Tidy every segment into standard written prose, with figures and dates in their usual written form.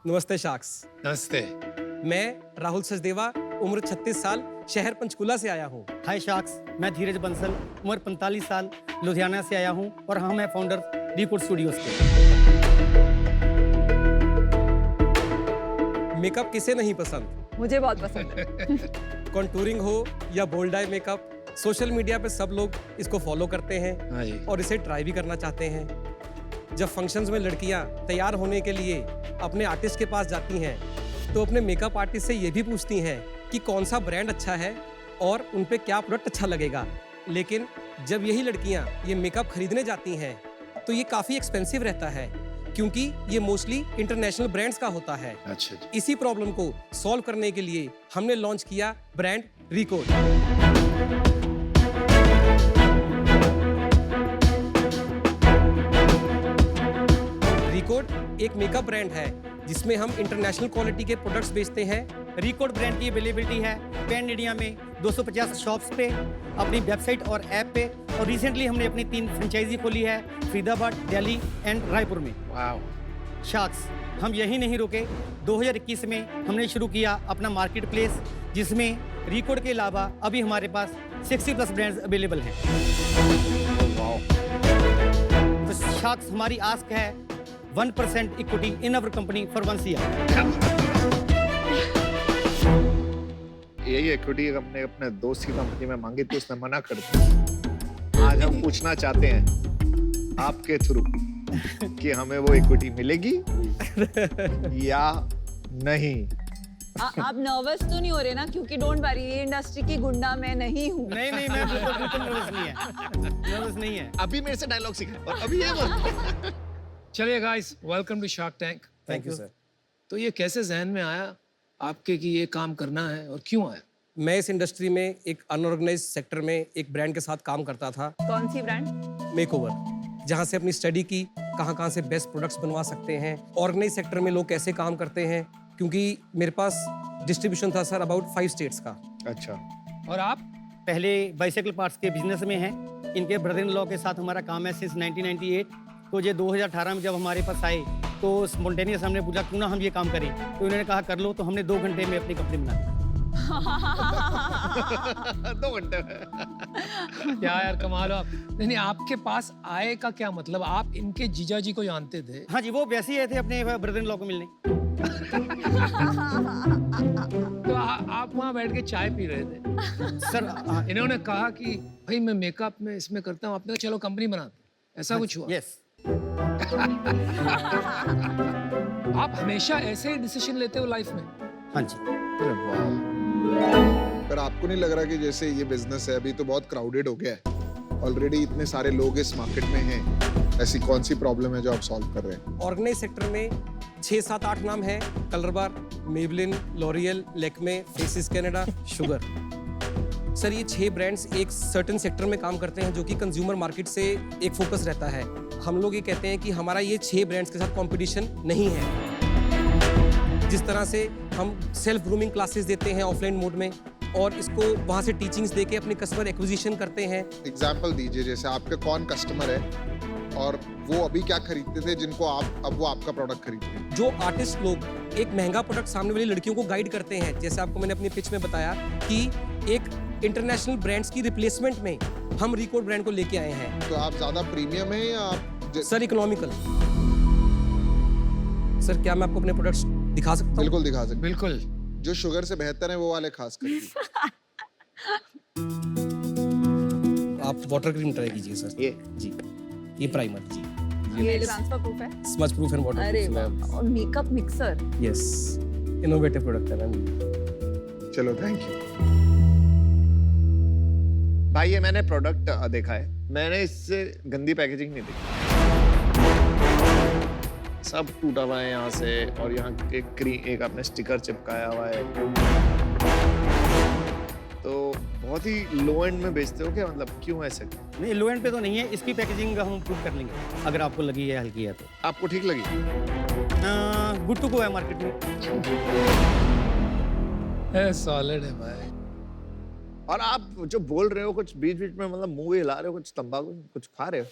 नमस्ते शाक्स। नमस्ते। मैं राहुल सचदेवा, उम्र 36 साल, शहर पंचकुला से आया हूँ। हाय शाक्स, मैं धीरज बंसल, उम्र 45 साल, लुधियाना से आया हूँ और हम हैं फाउंडर रिकॉर्ड स्टूडियोज के। मेकअप किसे नहीं पसंद? मुझे बहुत पसंद है। कॉन्टूरिंग हो या bold eye makeup, social media पे सब लोग इसको फॉलो करते हैं हाँ जी। और इसे ट्राई भी करना चाहते हैं। जब फंक्शंस में लड़कियां तैयार होने के लिए अपने आर्टिस्ट के पास जाती हैं तो अपने मेकअप आर्टिस्ट से ये भी पूछती हैं कि कौन सा ब्रांड अच्छा है और उन पे क्या प्रोडक्ट अच्छा लगेगा। लेकिन जब यही लड़कियां ये मेकअप खरीदने जाती हैं तो ये काफ़ी एक्सपेंसिव रहता है क्योंकि ये मोस्टली इंटरनेशनल ब्रांड्स का होता है। अच्छा जी। इसी प्रॉब्लम को सॉल्व करने के लिए हमने लॉन्च किया ब्रांड रिकॉर्ड। रिकॉर्ड एक मेकअप ब्रांड है जिसमें हम इंटरनेशनल क्वालिटी के प्रोडक्ट्स बेचते हैं। रिकॉर्ड ब्रांड की अवेलेबिलिटी है पैन इंडिया में 250 शॉप्स पे, अपनी वेबसाइट और ऐप पे, और रिसेंटली हमने अपनी 3 फ्रेंचाइजी खोली है फरीदाबाद, दिल्ली एंड रायपुर में। वाओ। शाक्स, हम यही नहीं रुके। 2021 में हमने शुरू किया अपना मार्केट प्लेस जिसमें रिकॉर्ड के अलावा अभी हमारे पास 60+ ब्रांड्स अवेलेबल हैं। वाओ। तो शाक्स, हमारी आस्क है 1% equity in our company for 1 year. यही इक्विटी हमने अपने दोस्त की कंपनी में मांगी थी, उसने मना कर दिया। आज हम पूछना चाहते हैं आपके थ्रू कि हमें वो इक्विटी मिलेगी या नहीं। आप नर्वस तो नहीं हो रहे ना? क्योंकि डोंट वरी, ये इंडस्ट्री की गुंडा मैं नहीं हूँ। नहीं, मैं बिल्कुल नर्वस नहीं है। नर्वस नहीं है। अभी मेरे से डायलॉग सीखा और अभी ये बोल। चलिए guys, welcome to Shark Tank. Thank you sir. तो ये कैसे जहन में आया आपके कि ये काम करना है और क्यों आया? मैं इस इंडस्ट्री में एक अनऑर्गेनाइज्ड सेक्टर में एक ब्रांड के साथ काम करता था, कौन सी ब्रांड? मेकओवर, जहाँ से अपनी स्टडी की कहाँ से बेस्ट प्रोडक्ट्स बनवा सकते हैं, ऑर्गेनाइज सेक्टर में लोग कैसे काम करते हैं, क्योंकि मेरे पास डिस्ट्रीब्यूशन था सर अबाउट 5 स्टेट्स का। अच्छा। और आप? पहले बाइसाइकिल पार्ट्स के बिजनेस में हैं। इनके ब्रदर इन लॉ के साथ हमारा काम है सिंस 1998। तो ये 2018 में जब हमारे पास आए तो स्पॉन्टेनियस हमने पूछा क्यों ना हम ये काम करें, तो उन्होंने कहा कर लो। तो हमने 2 घंटे में अपनी कंपनी बना दी। 2 घंटे में। क्या यार, कमाल हो आप। नहीं, आपके पास आए का क्या मतलब? आप इनके जीजा जी को जानते थे? हाँ जी, वो वैसे ही आए थे अपने ब्रदर इन लॉ को मिलने। तो आप वहाँ बैठ के चाय पी रहे थे सर इन्होंने कहा कि भाई मैं मेकअप में इसमें करता हूँ, आपने कहा चलो कंपनी बनाते हैं। ऐसा कुछ हुआ? यस। आप हमेशा ऐसे ही डिसीजन लेते हो लाइफ में? हाँ जी। अरे वाह। पर आपको नहीं लग रहा कि जैसे ये बिजनेस है अभी तो बहुत क्राउडेड हो गया है, ऑलरेडी इतने सारे लोग इस मार्केट में हैं, ऐसी कौन सी प्रॉब्लम है जो आप सॉल्व कर रहे हैं? ऑर्गेनाइज सेक्टर में 6, 7, 8 नाम हैं: Colorbar, Maybelline, L'Oreal, Lakme, Faces Canada, Sugar. Sir ये 6 ब्रांड्स एक सर्टेन सेक्टर में काम करते हैं जो कि कंज्यूमर मार्केट से एक फोकस रहता है। हम लोग ये कहते हैं कि हमारा ये 6 ब्रांड्स के साथ कंपटीशन नहीं है। जिस तरह से हम सेल्फ ग्रूमिंग क्लासेस देते हैं ऑफलाइन मोड में और इसको वहाँ से टीचिंग्स देके अपने कस्टमर एक्विजिशन करते हैं। एग्जाम्पल दीजिए, जैसे आपके कौन कस्टमर है और वो अभी क्या खरीदते थे जिनको आप अब वो आपका प्रोडक्ट खरीदते हैं? जो आर्टिस्ट लोग एक महंगा प्रोडक्ट सामने वाली लड़कियों को गाइड करते हैं, जैसे आपको मैंने अपनी पिच में बताया कि एक इंटरनेशनल ब्रांड्स की रिप्लेसमेंट में हम रिकॉर्ड ब्रांड को लेके आए हैं। तो आप ज्यादा प्रीमियम है या आप सर इकोनॉमिकल। सर क्या मैं आपको अपने प्रोडक्ट्स दिखा सकता हूँ? बिल्कुल दिखा सकते। बिल्कुल। जो शुगर से बेहतर है वो वाले खास करके। आप वाटर क्रीम ट्राई कीजिए सर। ये जी, ये प्राइमर जी, ये ट्रांसफर प्रूफ है। स्मच प्रूफ एंड वाटर अरे प्रूफ। वाह, और makeup mixer. Yes, innovative product है मैम। चलो, थैंक यू भाई। ये मैंने प्रोडक्ट देखा है, मैंने इससे गंदी पैकेजिंग नहीं देखी। सब टूटा हुआ है यहाँ से, और यहाँ एक आपने स्टिकर चिपकाया हुआ है। तो बहुत ही लो एंड में बेचते हो क्या? मतलब क्यों ऐसे? नहीं, लो एंड पे तो नहीं है। इसकी पैकेजिंग हम प्रूव कर लेंगे अगर आपको लगी है हल्की है तो। आपको ठीक लगी? गुड टू गो है मार्केट में। सॉलिड है भाई। और आप जो बोल रहे हो कुछ बीच बीच में, मतलब मुंह हिला रहे हो, कुछ तंबाकू कुछ खा रहे हो?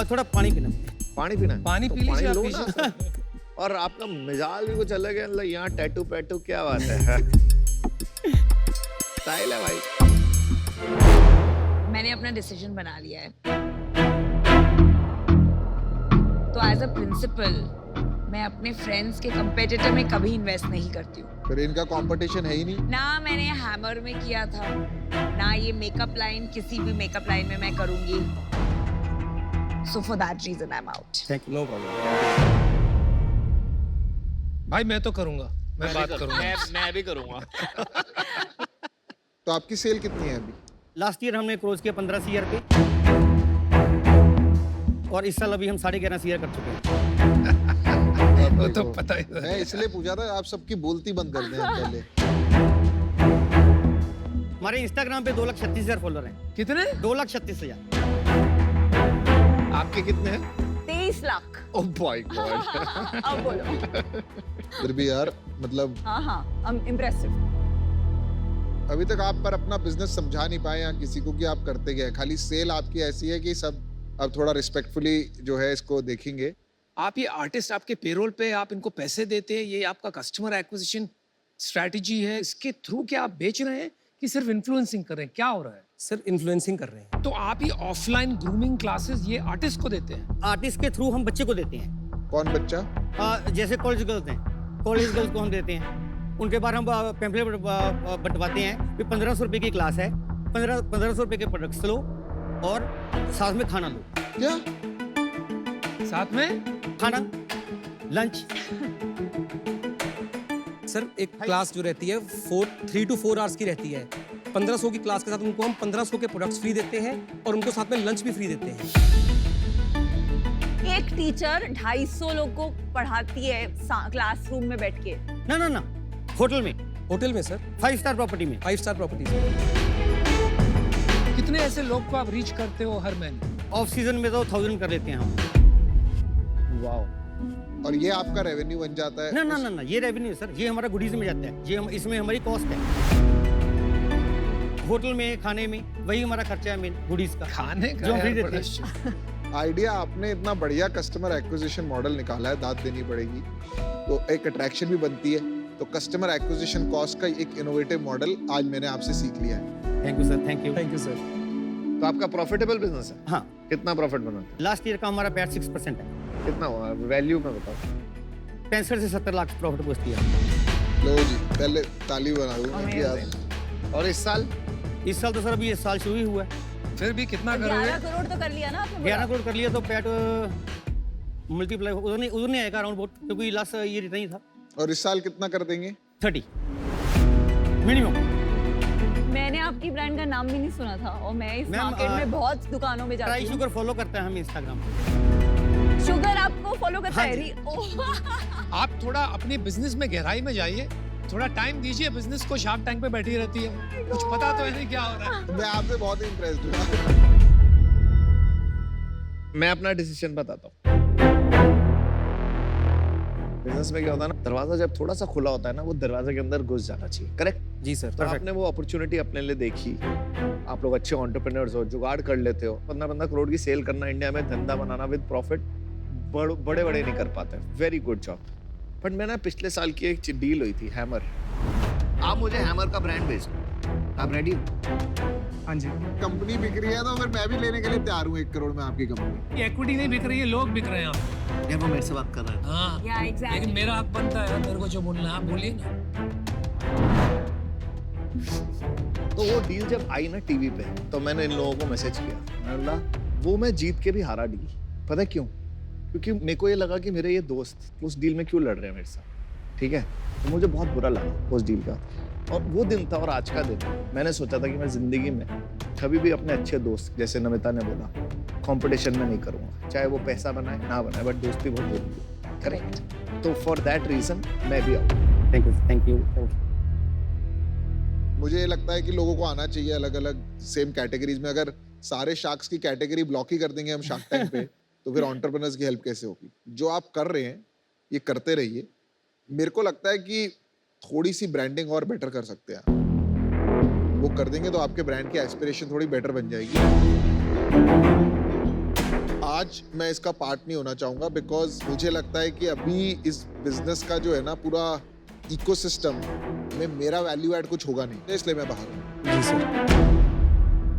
थोड़ा पानी पीना। पानी पीना है? पानी तो पी लीजिए आप, लो पीजिए। ना। और आपका मिजाज भी कुछ अलग है, मतलब यहाँ टैटू पैटू क्या बात है? स्टाइल है भाई। मैंने अपना डिसीजन बना लिया है। तो एज अ प्रिंसिपल मैं अपने फ्रेंड्स के कंपेटिटर में कभी इन्वेस्ट नहीं करती हूँ। फिर इनका कंपटीशन है ही नहीं। ना मैंने हैमर में किया था, ना ये मेकअप लाइन, किसी भी मेकअप लाइन में मैं करूंगी। So for that reason I am out. No problem. भाई मैं तो करूंगा, मैं बात करूंगा। मैं भी करूंगा। तो आपकी सेल कितनी है अभी? लास्ट ईयर हमने क्लोज किया 15 सीआर पे, और इस साल अभी हम 11.5 सीआर कर चुके हैं। वो तो पता ही मैं इसलिए पूछा था, आप सबकी बोलती बंद कर दें पहले। हमारे इंस्टाग्राम पे 2,36,000 फॉलोअर हैं। कितने? 2,36,000। आपके कितने हैं? 23 लाख। Oh my God. अब बोलो। फिर भी यार मतलब हाँ, इम्प्रेसिव। अभी तक आप पर अपना बिजनेस समझा नहीं पाए या किसी को कि आप करते क्या है। खाली सेल आपकी ऐसी है कि सब अब थोड़ा रिस्पेक्टफुली जो है इसको देखेंगे। आप ये आर्टिस्ट आपके पेरोल पे, आप इनको पैसे देते हैं, ये आपका कस्टमर एक्विजिशन स्ट्रैटेजी है, इसके थ्रू क्या आप बेच रहे हैं कि सिर्फ इन्फ्लुएंसिंग कर रहे हैं? क्या हो रहा है? सर इन्फ्लुएंसिंग कर रहे हैं। तो आप ये ऑफलाइन ग्रूमिंग क्लासेस ये आर्टिस्ट को देते हैं? आर्टिस्ट के थ्रू हम बच्चे को देते हैं। कौन बच्चा? जैसे कॉलेज गर्ल्स हैं, कॉलेज गर्ल्स को हम देते हैं। उनके बाद हम पैम्पलेट बंटवाते हैं। फिर 1500 रुपये की क्लास है, 1500 रुपये के प्रोडक्ट्स लो और साथ में खाना लो। क्या? साथ में खाना, लंच। सर एक क्लास जो रहती है 3 to 4 आवर्स की रहती है। 1500 की क्लास के साथ उनको हम 1500 के प्रोडक्ट्स फ्री देते हैं और उनको साथ में लंच भी फ्री देते हैं। एक टीचर 250 लोग को पढ़ाती है क्लासरूम में बैठ के। ना, होटल में, होटल में सर, 5 स्टार प्रॉपर्टी में। 5 स्टार प्रॉपर्टीज। कितने ऐसे लोग को आप रीच करते हो हर महीने? ऑफ सीजन में तो 1000 कर लेते हैं हम। वाह। और ये आपका रेवेन्यू बन जाता है? ना, ये रेवेन्यू सर, ये हमारा गुडीज में जाता है। ये इसमें हमारी कॉस्ट है। होटल में, खाने में, वही हमारा खर्चा है मेन, गुडीज का। खाने का जो हम फ्री यार देते बड़ा हैं। आइडिया आपने इतना बढ़िया कस्टमर एक्विजिशन मॉडल निकाला है, दाद देनी पड़ेगी। तो एक अट्रैक्शन भी बनती है। तो कस्टमर एक्विजिशन कॉस्ट का एक इनोवेटिव मॉडल आज मैंने आपसे सीख लिया है। Thank you sir, thank you. Thank you sir. तो आपका प्रॉफिटेबल बिजनेस है? हाँ, कितना प्रॉफिट बनाते लास्ट ईयर का हमारा पैट 6% है। हैं? कितना हुआ वैल्यू में बताओ? 65 से 70 लाख प्रॉफिट पहुंचती है। लो जी, पहले ताली बना दूं कि आप। और इस साल? इस साल तो सर अभी इस साल शुरू ही हुआ है। फिर भी कितना 11 करोगे? करोड़ तो कर लिया ना आपने? 11 करोड़ कर लिया तो पैट मल्टीप्लाई उधर नहीं आएगा अराउंड बहुत, क्योंकि लास्ट ईयर इतना ही था। और इस साल कितना कर देंगे? 30 मिनिमम। मैंने आपकी ब्रांड का नाम भी नहीं सुना था और मैं इस मैम, मार्केट में बहुत दुकानों में ट्राई जाती हूँ। शुगर फॉलो करते हैं हम इंस्टाग्राम पे। शुगर आपको फॉलो करता हाँ है? जी। ओह। आप थोड़ा अपने बिजनेस में गहराई में जाइए, थोड़ा टाइम दीजिए बिजनेस को। शार्क टैंक पे बैठी रहती है, कुछ पता तो है नहीं क्या हो रहा है। मैं आपसे बहुत इम्प्रेस्ड हूँ। मैं अपना डिसीजन बताता हूँ। बिजनेस में क्या होता है ना, दरवाजा जब थोड़ा सा खुला होता है ना, वो दरवाजे के अंदर घुस जाना चाहिए। करेक्ट? जी सर। तो आपने वो अपॉर्चुनिटी अपने लिए देखी। आप लोग अच्छे एंटरप्रेन्योर्स हो, जुगाड़ कर लेते हो। 15 करोड़ की सेल करना इंडिया में, धंधा बनाना विद प्रॉफिट, बड़े नहीं कर पाते। Very good job. बट मैंने पिछले साल की एक डील हुई थी, हैमर। आप मुझे हैमर का ब्रांड बेच दो। आप रेडी? हाँ जी। कंपनी बिक रही है तो फिर मैं भी लेने के लिए तैयार हूँ 1 करोड़ में आपकी कंपनी। ये इक्विटी नहीं बिक रही है, लोग बिक रहे हैं यहाँ। ये वो मेरे से बात कर रहा है। हाँ, Yeah, exactly. लेकिन मेरा हक बनता है मेरे को जो बोलना है। आप बोलिए ना। तो वो डील जब आई ना टीवी पे, तो मैंने इन लोगों को मैसेज किया, मैंने बोला वो मैं जीत के भी हारा डील। पता है क्यों? क्योंकि मेरे को ये लगा कि मेरे ये दोस्त उस डील में क्यों लड़ रहे हैं मेरे साथ। ठीक है, तो मुझे बहुत बुरा लगा उस डील का। और वो दिन था और आज का दिन, मैंने सोचा था कि मैं जिंदगी में कभी भी अपने अच्छे दोस्त, जैसे नमिता ने बोला, कंपटीशन में नहीं करूंगा, चाहे वो पैसा बनाए ना बनाए, बट दोस्ती बहुत जरूरी है। करेक्ट? तो फॉर दैट रीजन मैं भी आऊँ। Thank you. मुझे ये लगता है कि लोगों को आना चाहिए अलग अलग सेम कैटेगरीज में। अगर सारे शार्क्स की कैटेगरी ब्लॉक ही कर देंगे हम शार्क टैंक पे तो फिर एंटरप्रेन्योर्स की हेल्प कैसे होगी? जो आप कर रहे हैं ये करते रहिए। मेरे को लगता है कि थोड़ी सी ब्रांडिंग और बेटर कर सकते हैं आप। वो कर देंगे तो आपके ब्रांड की एस्पिरेशन थोड़ी बेटर बन जाएगी। आज मैं इसका पार्ट नहीं होना चाहूंगा बिकॉज मुझे लगता है कि अभी इस बिजनेस का जो है ना पूरा इकोसिस्टम में मेरा वैल्यू ऐड कुछ होगा नहीं, इसलिए मैं बाहर हूँ। जी सर,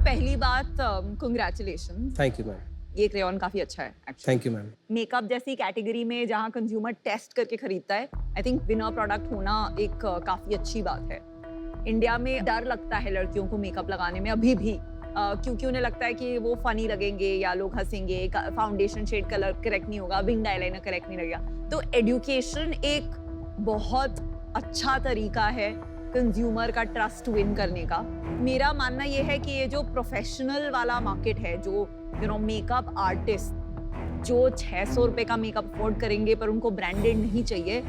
पहली बात कंग्रेचुलेशन, थैंक यू मैम, ये क्रेयॉन काफी अच्छा है actually. Thank you ma'am. Makeup जैसी कैटेगरी में जहाँ कंज्यूमर टेस्ट करके खरीदता है, आई थिंक विनर प्रोडक्ट होना एक काफी अच्छी बात है। इंडिया में डर लगता है लड़कियों को मेकअप लगाने में अभी भी, क्योंकि उन्हें लगता है कि वो फनी लगेंगे या लोग हंसेंगे, फाउंडेशन शेड कलर करेक्ट नहीं होगा, विंग आईलाइनर करेक्ट नहीं लगेगा। तो एजुकेशन एक बहुत अच्छा तरीका है कंज्यूमर का ट्रस्ट विन करने का। मेरा मानना ये है कि ये जो प्रोफेशनल वाला मार्केट है, जो मेकअप आर्टिस्ट जो 600 रुपए का मेकअप अफोर्ड करेंगे पर उनको ब्रांडेड नहीं चाहिए,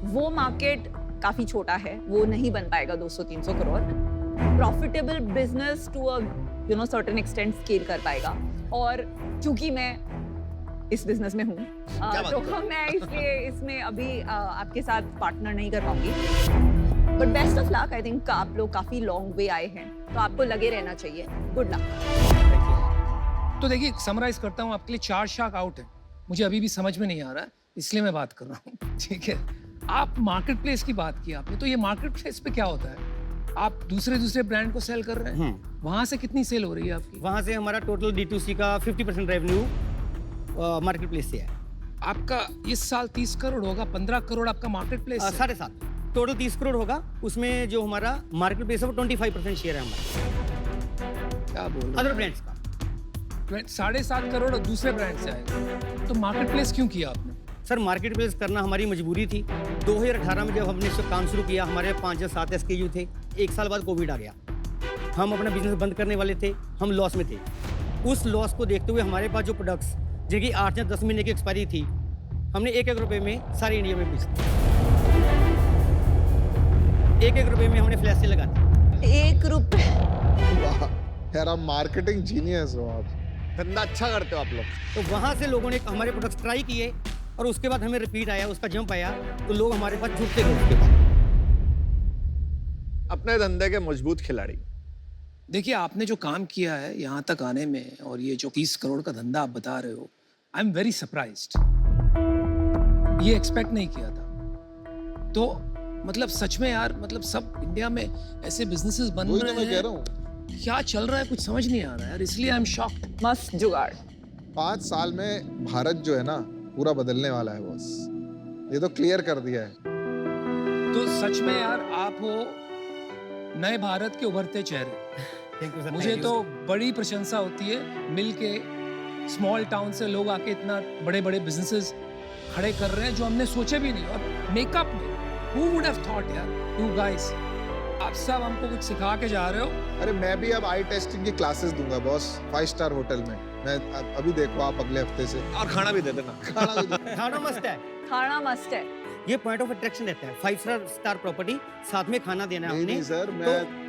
वो मार्केट काफी छोटा है, वो नहीं बन पाएगा 200-300 crore. Profitable business to a certain extent scale कर पाएगा। और क्योंकि मैं इस बिजनेस में हूँ तो मैं इसलिए इसमें अभी आपके साथ पार्टनर नहीं कर पाऊंगी, but best of luck. I think आप लोग काफी लॉन्ग वे आए हैं, तो आपको लगे रहना चाहिए। Good luck. तो देखिए, समराइज करता हूँ आपके लिए, 4 शार्क आउट है। मुझे अभी भी समझ में नहीं आ रहा है, इसलिए मैं बात कर रहा हूँ, ठीक है। आप मार्केट प्लेस की बात की आपने, तो ये मार्केट प्लेस पे क्या होता है? आप दूसरे ब्रांड को सेल कर रहे हैं, वहां से कितनी सेल हो रही है आपकी? वहाँ से हमारा टोटल D2C का 50% रेवेन्यू मार्केट प्लेस से है। आपका इस साल 30 करोड़ होगा, 15 करोड़ आपका मार्केट प्लेस है। 7.5 टोटल 30 करोड़ होगा, उसमें जो हमारा मार्केट प्लेस है वो 25% शेयर है हमारा, क्या बोल रहे अदर ब्रांड्स का। 7.5 करोड़ और दूसरे ब्रांड से आएगा, तो मार्केट प्लेस क्यों किया आपने? सर, मार्केट प्लेस करना हमारी मजबूरी थी। 2018 में जब हमने इस काम शुरू किया, हमारे 5 या 7 SKU थे। 1 साल बाद कोविड आ गया, हम अपना बिजनेस बंद करने वाले थे, हम लॉस में थे। उस लॉस को देखते हुए हमारे पास जो प्रोडक्ट्स जिनकी 8 या 10 महीने की एक्सपायरी थी, हमने 1-1 रुपए में सारे इंडिया में बेच दिए। 1-1 रुपए में हमने फ्लैश से लगा दी। 1 रुपए? वाह यार, आप मार्केटिंग जीनियस हो, आप धंधा अच्छा करते हो आप लोग। तो वहाँ से लोगों ने हमारे प्रोडक्ट्स ट्राई किए और उसके बाद हमें रिपीट आया, उसका जंप आया, तो लोग हमारे पास जुटते गए उसके बाद। अपने धंधे के मजबूत खिलाड़ी। देखिए, आपने जो काम किया है यहाँ तक आने में, और ये जो 30 करोड़ का धंधा आप बता रहे हो, आई एम वेरी सरप्राइज्ड। ये एक्सपेक्ट नहीं किया था। तो मतलब सच में यार, मतलब सब इंडिया में ऐसे बिजनेसेस बन वही तो रहे मैं कह हैं, रहा हूँ। क्या चल रहा है कुछ समझ नहीं आ रहा है यार, इसलिए आई एम शॉक्ड। मस्त जुगाड़। 5 साल में भारत जो है ना पूरा बदलने वाला है बॉस, ये तो क्लियर कर दिया है। तो सच में यार, आप हो नए भारत के उभरते चेहरे। Thank you sir. मुझे तो बड़ी प्रशंसा होती है, मिलके स्मॉल टाउन से लोग आके इतना बड़े बड़े बिजनेसेस खड़े कर रहे हैं जो हमने सोचे भी नहीं। और मेकअप में who would have thought यार, you guys, आप सब हमको कुछ सिखा के जा रहे हो। अरे मैं भी अब आई टेस्टिंग की क्लासेस दूंगा बॉस, 5 स्टार होटल में। मैं अभी देखो आप अगले हफ्ते से और खाना भी दे देना। खाना भी दूंगा। खाना मस्त है, खाना मस्त है। ये पॉइंट ऑफ अट्रैक्शन रहता है। 5 स्टार प्रॉपर्टी, साथ में खाना देना है नहीं हमने। नहीं सर,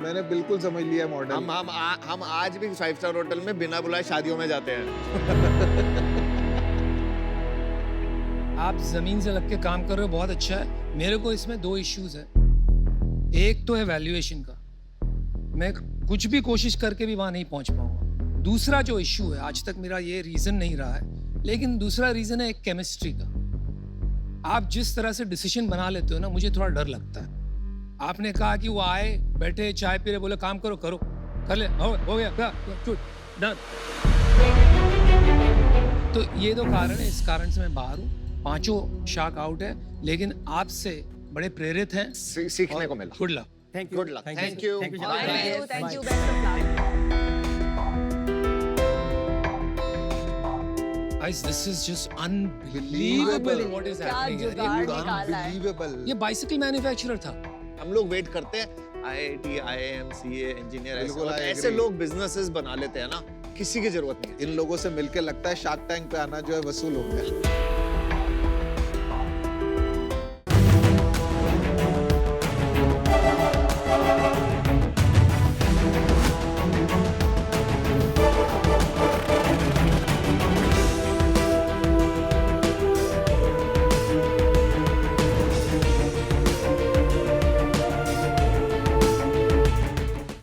मैंने बिल्कुल समझ लिया मॉडल। हम आज भी 5 स्टार होटल में बिना बुलाए शादियों में जाते हैं। आप जमीन से लग के काम कर रहे हो, बहुत अच्छा है। मेरे को इसमें 2 इश्यूज है। एक तो है वैल्यूएशन का, मैं कुछ भी कोशिश करके भी वहां नहीं पहुंच पाऊंगा। दूसरा जो इश्यू है, आज तक मेरा ये रीजन नहीं रहा है, लेकिन दूसरा रीजन है एक केमिस्ट्री का। आप जिस तरह से डिसीजन बना लेते हो ना, मुझे थोड़ा डर लगता है। आपने कहा कि वो आए, बैठे, चाय पी रहे, बोले काम करो, कर ले, हो गया, डन। तो ये 2 कारण है, इस कारण से मैं बाहर हूँ। 5 शार्क आउट है, लेकिन आपसे बड़े प्रेरित हैं। सीखने को मिला। Good luck. Thank you. Good luck. Thank you. Thank you, sir. Thank you. Best of luck. Guys, this is just unbelievable what is क्या happening. जुगाड़ निकाला है। Unbelievable। ये बाइसिकल मैन्युफैक्चरर था। हम लोग वेट करते हैं, IIT, IIM, CA, इंजीनियर, बिल्कुल, I ऐसे agree। लोग बिजनेसेस बना लेते हैं ना, किसी की जरूरत नहीं है। इन लोगों से मिलके लगता है शार्क टैंक पे आना जो है वसूल हो गया।